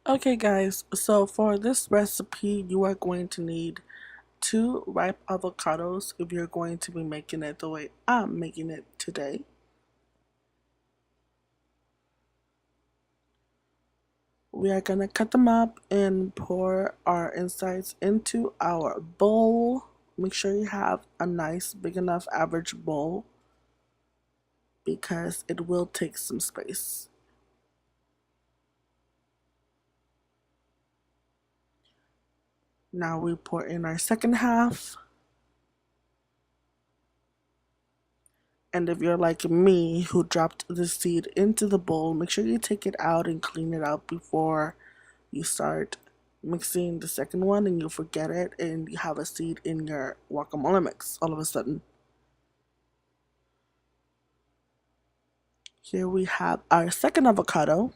Okay guys, so for this recipe you are going to need 2 ripe avocados if you're going to be making it the way I'm making it today. We are going to cut them up and pour our insides into our bowl. Make sure you have a nice big enough average bowl because it will take some space. Now we pour in our second half. And if you're like me who dropped the seed into the bowl, make sure you take it out and clean it out before you start mixing the second one and you forget it and you have a seed in your guacamole mix all of a sudden. Here we have our second avocado.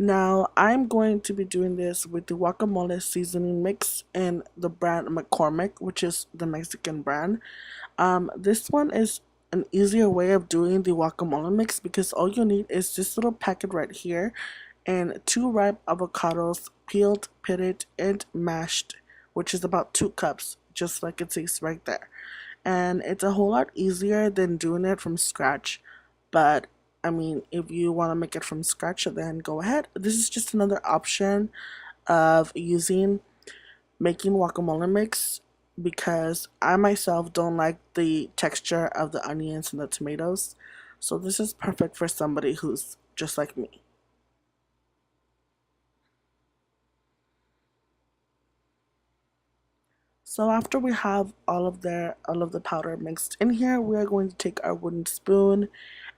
Now I'm going to be doing this with the guacamole seasoning mix and the brand McCormick, which is the Mexican brand. This one is an easier way of doing the guacamole mix because all you need is this little packet right here and 2 ripe avocados, peeled, pitted, and mashed, which is about 2 cups, just like it says right there. And it's a whole lot easier than doing it from scratch. But I mean, if you want to make it from scratch, then go ahead. This is just another option of making guacamole mix because I myself don't like the texture of the onions and the tomatoes. So this is perfect for somebody who's just like me. So after we have all of the powder mixed in here, we are going to take our wooden spoon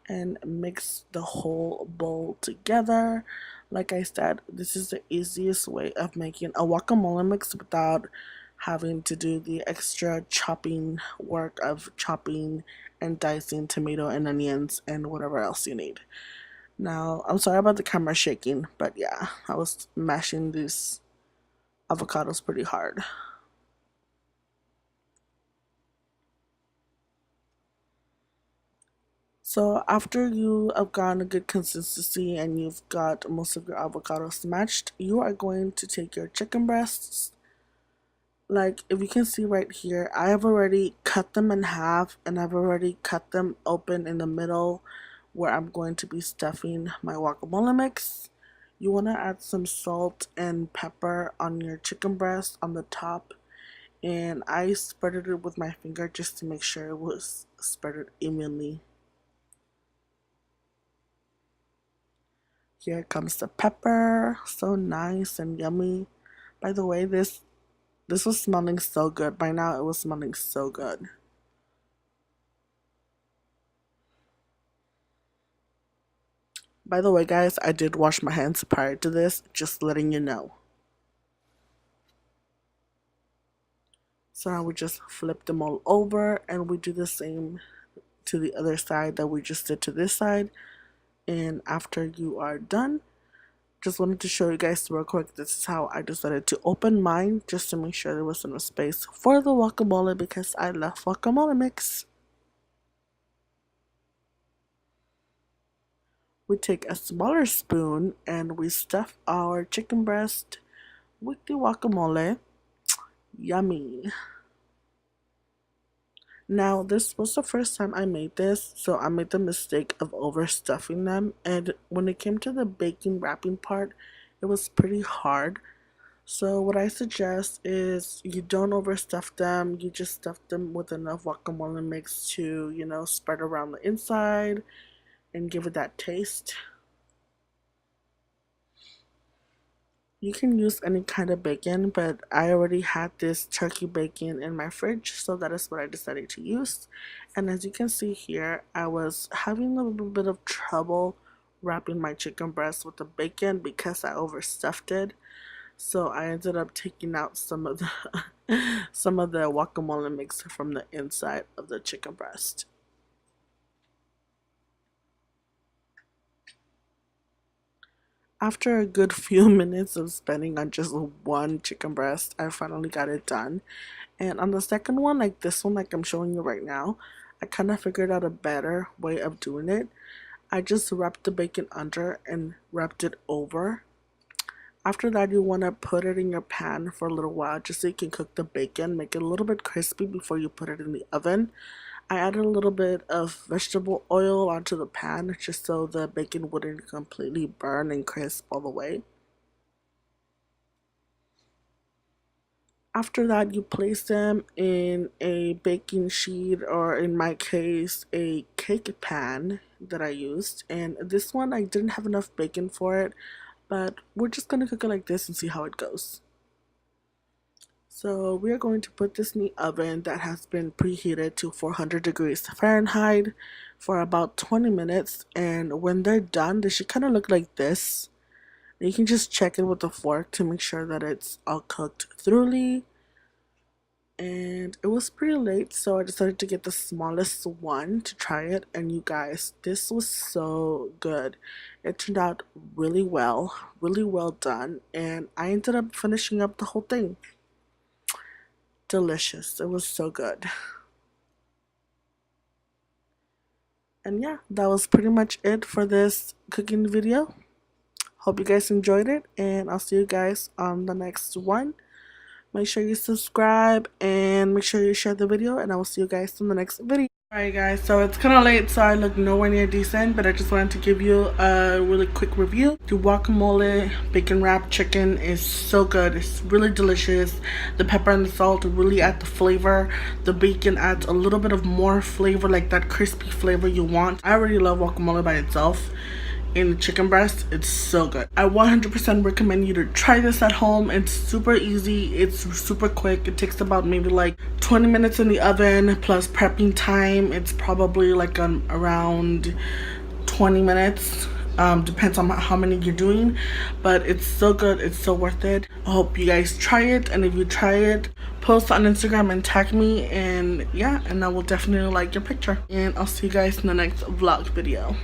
and mix the whole bowl together. Like I said, this is the easiest way of making a guacamole mix without having to do the extra chopping work of chopping and dicing tomato and onions and whatever else you need. Now, I'm sorry about the camera shaking, but yeah, I was mashing these avocados pretty hard. So after you have gotten a good consistency and you've got most of your avocados matched, you are going to take your chicken breasts. Like if you can see right here, I have already cut them in half and I've already cut them open in the middle where I'm going to be stuffing my guacamole mix. You want to add some salt and pepper on your chicken breast on the top, and I spreaded it with my finger just to make sure it was spreaded evenly. Here comes the pepper, so nice and yummy. By the way, this was smelling so good. By now it was smelling so good. By the way, guys, I did wash my hands prior to this, just letting you know. So now we just flip them all over and we do the same to the other side that we just did to this side. And after you are done, just wanted to show you guys real quick, this is how I decided to open mine, just to make sure there was enough space for the guacamole because I love guacamole mix. We take a smaller spoon and we stuff our chicken breast with the guacamole. Yummy. Now, this was the first time I made this, so I made the mistake of overstuffing them, and when it came to the baking wrapping part, it was pretty hard. So what I suggest is you don't overstuff them, you just stuff them with enough guacamole mix to, spread around the inside and give it that taste. You can use any kind of bacon, but I already had this turkey bacon in my fridge, so that is what I decided to use. And as you can see here, I was having a little bit of trouble wrapping my chicken breast with the bacon because I overstuffed it. So I ended up taking out some of the some of the guacamole mix from the inside of the chicken breast. After a good few minutes of spending on just one chicken breast, I finally got it done. And on the second one, like this one, like I'm showing you right now, I kind of figured out a better way of doing it. I just wrapped the bacon under and wrapped it over. After that, you want to put it in your pan for a little while just so you can cook the bacon, make it a little bit crispy before you put it in the oven. I added a little bit of vegetable oil onto the pan just so the bacon wouldn't completely burn and crisp all the way. After that, you place them in a baking sheet, or in my case, a cake pan that I used. And this one, I didn't have enough bacon for it, but we're just gonna cook it like this and see how it goes. So we are going to put this in the oven that has been preheated to 400 degrees Fahrenheit for about 20 minutes. And when they're done, they should kind of look like this. You can just check it with a fork to make sure that it's all cooked thoroughly. And it was pretty late, so I decided to get the smallest one to try it. And you guys, this was so good. It turned out really well done. And I ended up finishing up the whole thing. Delicious. It was so good. And yeah, that was pretty much it for this cooking video. Hope you guys enjoyed it, and I'll see you guys on the next one. Make sure you subscribe and make sure you share the video, and I will see you guys in the next video. Alright guys, so it's kind of late, so I look nowhere near decent, but I just wanted to give you a really quick review. The guacamole bacon wrapped chicken is so good. It's really delicious. The pepper and the salt really add the flavor. The bacon adds a little bit of more flavor, like that crispy flavor you want. I already love guacamole by itself. In the chicken breast, it's so good. I 100% recommend you to try this at home. It's super easy, it's super quick. It takes about maybe like 20 minutes in the oven plus prepping time. It's probably like around 20 minutes. Depends on how many you're doing, but it's so good. It's so worth it. I hope you guys try it, and if you try it, post on Instagram and tag me, and yeah, and I will definitely like your picture. And I'll see you guys in the next vlog video.